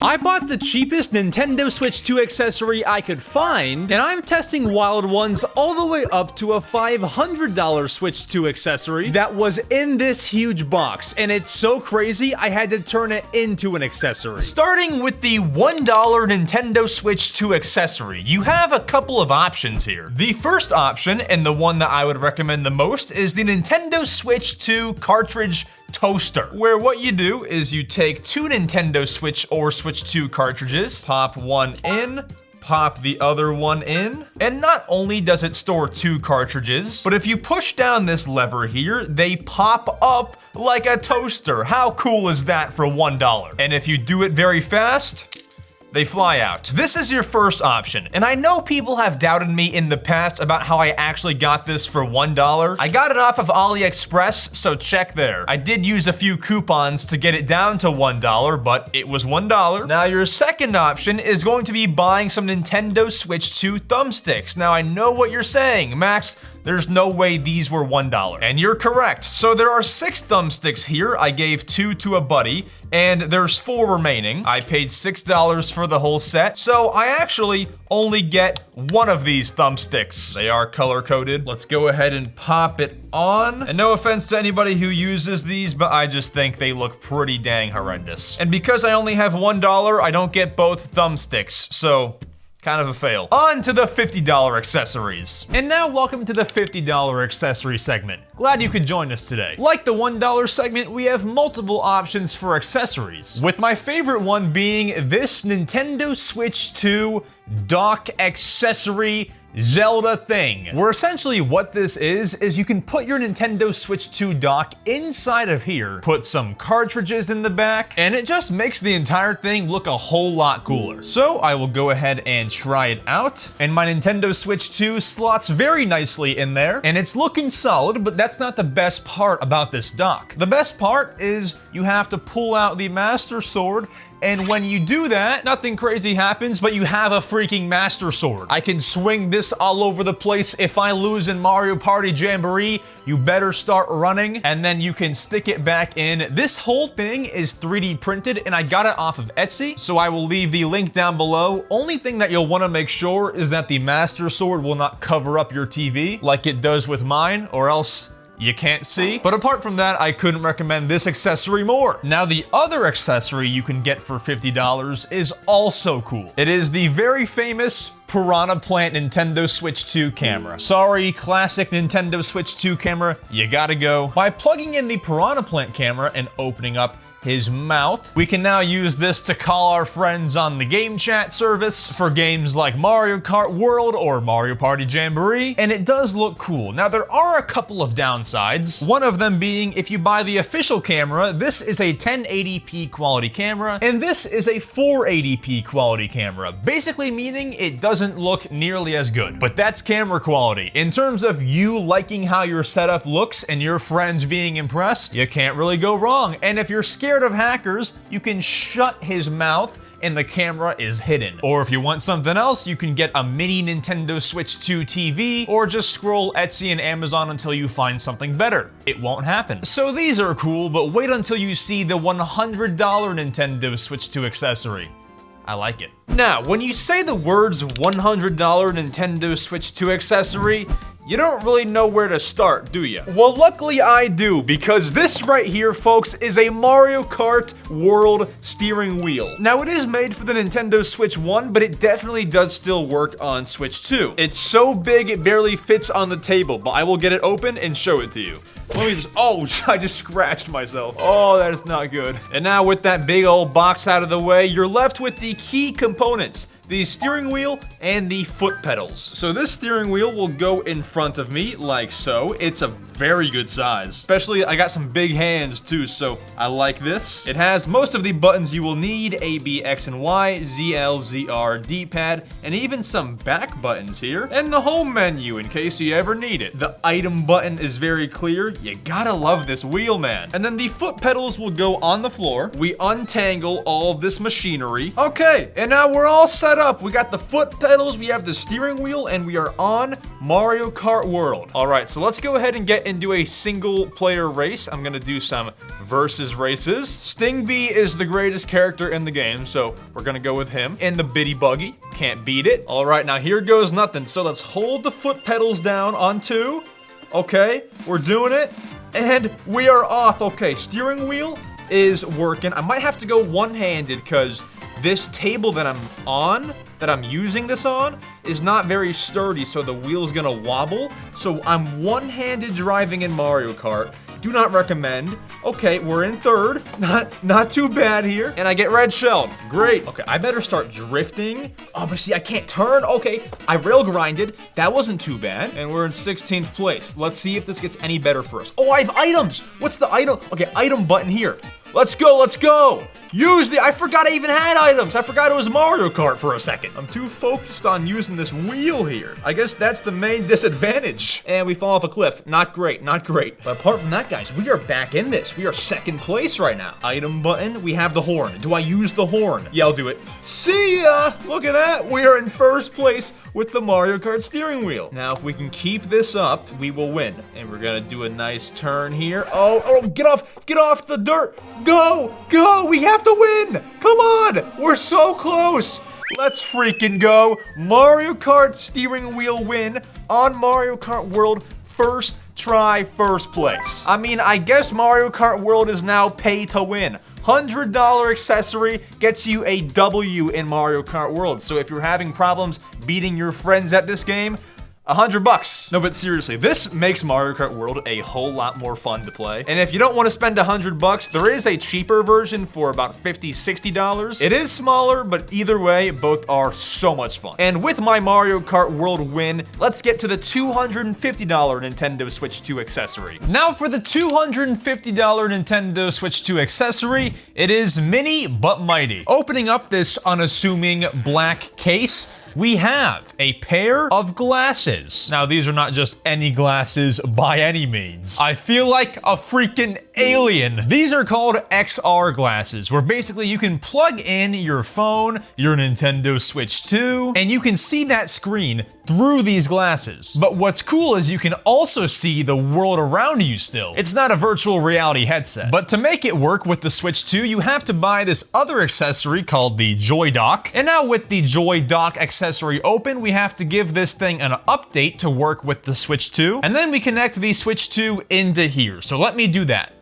I bought the cheapest Nintendo Switch 2 accessory I could find, and I'm testing wild ones all the way up to a $500 Switch 2 accessory that was in this huge box, and it's so crazy I had to turn it into an accessory. Starting with the $1 Nintendo Switch 2 accessory, you have a couple of options here. The first option, and the one that I would recommend the most, is the Nintendo Switch 2 cartridge toaster, where what you do is you take two Nintendo Switch or Switch 2 cartridges, pop one in, pop the other one in, and not only does it store two cartridges, but if you push down this lever here, they pop up like a toaster. How cool is that for $1? And if you do it very fast, they fly out. This is your first option, and I know people have doubted me in the past about how I actually got this for $1. I got it off of AliExpress, so check there. I did use a few coupons to get it down to $1, but it was $1. Now your second option is going to be buying some Nintendo Switch 2 thumbsticks. Now I know what you're saying, Max, there's no way these were $1. And you're correct. So there are 6 thumbsticks here. I gave 2 to a buddy, and there's 4 remaining. I paid $6 for the whole set, so I actually only get one of these thumbsticks. They are color-coded. Let's go ahead and pop it on. And no offense to anybody who uses these, but I just think they look pretty dang horrendous. And because I only have $1, I don't get both thumbsticks, so kind of a fail. On to the $50 accessories. And now welcome to the $50 accessory segment. Glad you could join us today. Like the $1 segment, we have multiple options for accessories, with my favorite one being this Nintendo Switch 2 dock accessory Zelda thing, where essentially what this is you can put your Nintendo Switch 2 dock inside of here, put some cartridges in the back, and it just makes the entire thing look a whole lot cooler. So I will go ahead and try it out, and my Nintendo Switch 2 slots very nicely in there, and it's looking solid, but that's not the best part about this dock. The best part is you have to pull out the Master Sword, and when you do that, nothing crazy happens, but you have a freaking Master Sword. I can swing this all over the place. If I lose in Mario Party Jamboree, you better start running, and then you can stick it back in. This whole thing is 3D printed, and I got it off of Etsy, so I will leave the link down below. Only thing that you'll want to make sure is that the Master Sword will not cover up your TV like it does with mine, or else you can't see. But apart from that, I couldn't recommend this accessory more. Now, the other accessory you can get for $50 is also cool. It is the very famous Piranha Plant Nintendo Switch 2 camera. Sorry, classic Nintendo Switch 2 camera, you gotta go. By plugging in the Piranha Plant camera and opening up his mouth, we can now use this to call our friends on the game chat service for games like Mario Kart World or Mario Party Jamboree, and it does look cool. Now, there are a couple of downsides, one of them being if you buy the official camera, this is a 1080p quality camera, and this is a 480p quality camera, basically meaning it doesn't look nearly as good. But that's camera quality. In terms of you liking how your setup looks and your friends being impressed, you can't really go wrong. And if you're scared of hackers, you can shut his mouth and the camera is hidden. Or if you want something else, you can get a mini Nintendo Switch 2 TV, or just scroll Etsy and Amazon until you find something better. It won't happen. So these are cool, but wait until you see the $100 Nintendo Switch 2 accessory. I like it. Now, when you say the words $100 Nintendo Switch 2 accessory, you don't really know where to start, do you? Well, luckily I do, because this right here, folks, is a Mario Kart World steering wheel. Now, it is made for the Nintendo Switch 1, but it definitely does still work on Switch 2. It's so big it barely fits on the table, but I will get it open and show it to you. Let me just, oh, I just scratched myself. Oh, that is not good. And now with that big old box out of the way, you're left with the key components: the steering wheel and the foot pedals. So this steering wheel will go in front of me like so. It's a very good size. Especially, I got some big hands too, so I like this. It has most of the buttons you will need: A, B, X, and Y, Z, L, Z, R, D-pad, and even some back buttons here. And the home menu in case you ever need it. The item button is very clear. You gotta love this wheel, man. And then the foot pedals will go on the floor. We untangle all of this machinery. Okay, and now we're all set up. We got the foot pedals, we have the steering wheel, and we are on Mario Kart World. All right, so let's go ahead and get into a single player race. I'm gonna do some versus races. Sting B is the greatest character in the game, so we're gonna go with him. In the Biddy Buggy, can't beat it. All right, now here goes nothing. So let's hold the foot pedals down on 2. Okay, we're doing it, and we are off. Okay, steering wheel is working. I might have to go one-handed because this table that I'm using this on, is not very sturdy, so the wheel's gonna wobble. So I'm one-handed driving in Mario Kart. Do not recommend. Okay, we're in 3rd. Not too bad here. And I get red shelled. Great. Okay, I better start drifting. Oh, but see, I can't turn. Okay, I rail grinded. That wasn't too bad. And we're in 16th place. Let's see if this gets any better for us. Oh, I have items. What's the item? Okay, item button here. Let's go, let's go. Use the, I forgot I even had items. I forgot it was Mario Kart for a second. I'm too focused on using this wheel here. I guess that's the main disadvantage. And we fall off a cliff. Not great, not great. But apart from that, guys, we are back in this. We are 2nd place right now. Item button, we have the horn. Do I use the horn? Yeah, I'll do it. See ya! Look at that. We are in 1st place with the Mario Kart steering wheel. Now, if we can keep this up, we will win. And we're gonna do a nice turn here. Oh, get off the dirt. Go, we have to win. Come on, we're so close. Let's freaking go. Mario Kart steering wheel win on Mario Kart World, 1st try, 1st place. I mean, I guess Mario Kart World is now pay to win. $100 accessory gets you a W in Mario Kart World. So if you're having problems beating your friends at this game, $100. No, but seriously, this makes Mario Kart World a whole lot more fun to play. And if you don't want to spend $100, there is a cheaper version for about $50, $60. It is smaller, but either way, both are so much fun. And with my Mario Kart World win, let's get to the $250 Nintendo Switch 2 accessory. Now for the $250 Nintendo Switch 2 accessory, it is mini but mighty. Opening up this unassuming black case, we have a pair of glasses. Now, these are not just any glasses by any means. I feel like a freaking alien. These are called XR glasses, where basically you can plug in your phone, your Nintendo Switch 2, and you can see that screen through these glasses. But what's cool is you can also see the world around you still. It's not a virtual reality headset. But to make it work with the Switch 2, you have to buy this other accessory called the Joy Dock. And now with the Joy Dock accessory open, we have to give this thing an update to work with the Switch 2. And then we connect the Switch 2 into here. So let me do that.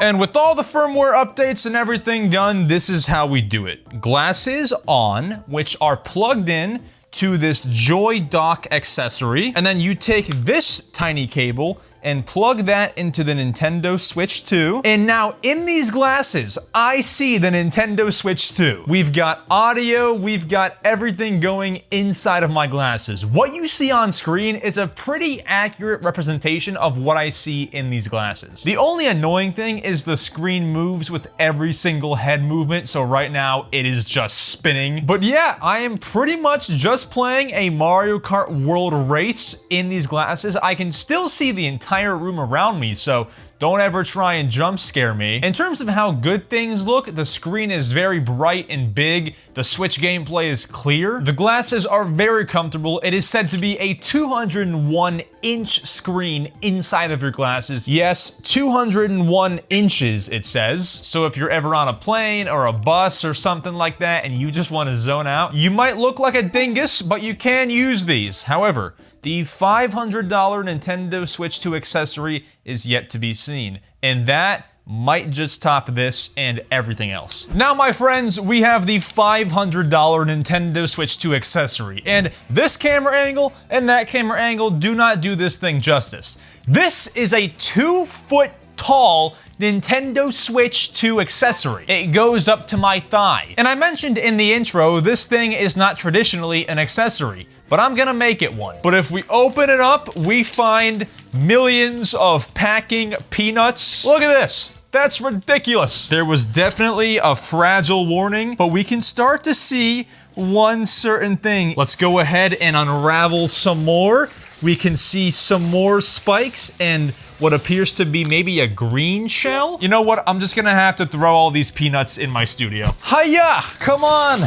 And with all the firmware updates and everything done, this is how we do it. Glasses on, which are plugged in to this Joy Dock accessory, and then you take this tiny cable and plug that into the Nintendo Switch 2. And now in these glasses, I see the Nintendo Switch 2. We've got audio, we've got everything going inside of my glasses. What you see on screen is a pretty accurate representation of what I see in these glasses. The only annoying thing is the screen moves with every single head movement, so right now it is just spinning. But yeah, I am pretty much just playing a Mario Kart World race in these glasses. I can still see the entire room around me, so don't ever try and jump scare me. In terms of how good things look, the screen is very bright and big. The Switch gameplay is clear. The glasses are very comfortable. It is said to be a 201-inch screen inside of your glasses. Yes, 201 inches, it says. So if you're ever on a plane or a bus or something like that and you just want to zone out, you might look like a dingus, but you can use these. However, the $500 Nintendo Switch 2 accessory is yet to be seen, and that might just top this and everything else. Now, my friends, we have the $500 Nintendo Switch 2 accessory, and this camera angle and that camera angle do not do this thing justice. This is a 2-foot tall Nintendo Switch 2 accessory. It goes up to my thigh. And I mentioned in the intro, this thing is not traditionally an accessory, but I'm gonna make it one. But if we open it up, we find millions of packing peanuts. Look at this. That's ridiculous. There was definitely a fragile warning, but we can start to see one certain thing. Let's go ahead and unravel some more. we can see some more spikes and what appears to be maybe a green shell. You know what? I'm just gonna have to throw all these peanuts in my studio. Hiya! Come on!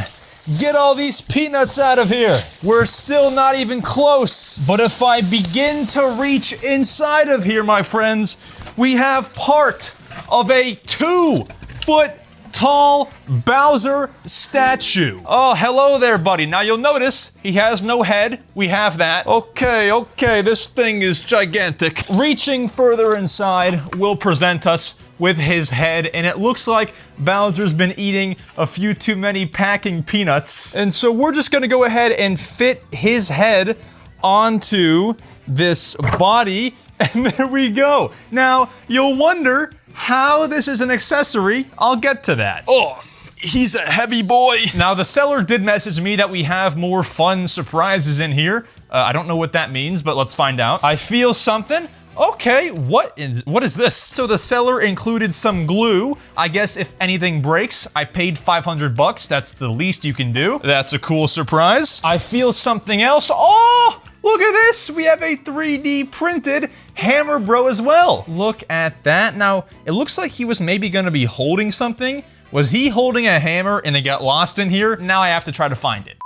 Get all these peanuts out of here! We're still not even close! But if I begin to reach inside of here, my friends, we have part of a 2-foot tall Bowser statue. Oh, hello there, buddy. Now you'll notice he has no head. We have that. Okay, this thing is gigantic. Reaching further inside will present us with his head, and it looks like Bowser's been eating a few too many packing peanuts. And so we're just gonna go ahead and fit his head onto this body, and there we go. Now, you'll wonder how this is an accessory. I'll get to that. Oh, he's a heavy boy. Now, the seller did message me that we have more fun surprises in here. I don't know what that means, but let's find out. I feel something. Okay, what is this? So the seller included some glue. I guess if anything breaks, I paid 500 bucks. That's the least you can do. That's a cool surprise. I feel something else. Oh, look at this. We have a 3D printed Hammer Bro as well. Look at that. Now, it looks like he was maybe gonna be holding something. Was he holding a hammer and it got lost in here? Now I have to try to find it.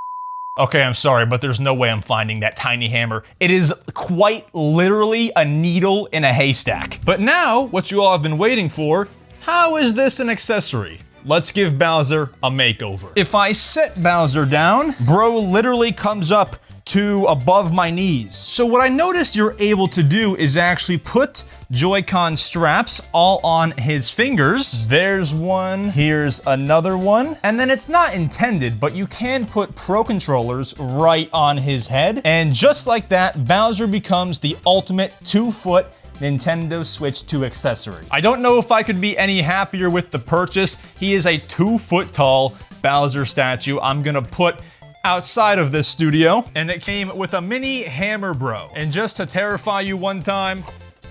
Okay, I'm sorry, but there's no way I'm finding that tiny hammer. It is quite literally a needle in a haystack. But now, what you all have been waiting for, how is this an accessory? Let's give Bowser a makeover. If I set Bowser down, bro literally comes up to above my knees. So what I noticed you're able to do is actually put Joy-Con straps all on his fingers. There's one, here's another one. And then it's not intended, but you can put Pro controllers right on his head. And just like that, Bowser becomes the ultimate 2-foot Nintendo Switch 2 accessory. I don't know if I could be any happier with the purchase. He is a 2-foot tall Bowser statue. I'm gonna put outside of this studio, and it came with a mini Hammer Bro. And just to terrify you one time,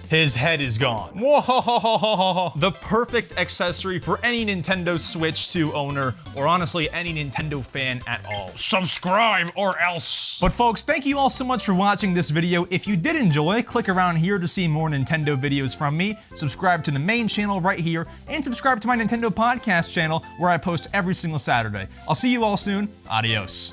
his head is gone. The perfect accessory for any Nintendo Switch 2 owner, or honestly, any Nintendo fan at all. Subscribe or else. But folks, thank you all so much for watching this video. If you did enjoy, click around here to see more Nintendo videos from me. Subscribe to the main channel right here, and subscribe to my Nintendo podcast channel where I post every single Saturday. I'll see you all soon. Adios.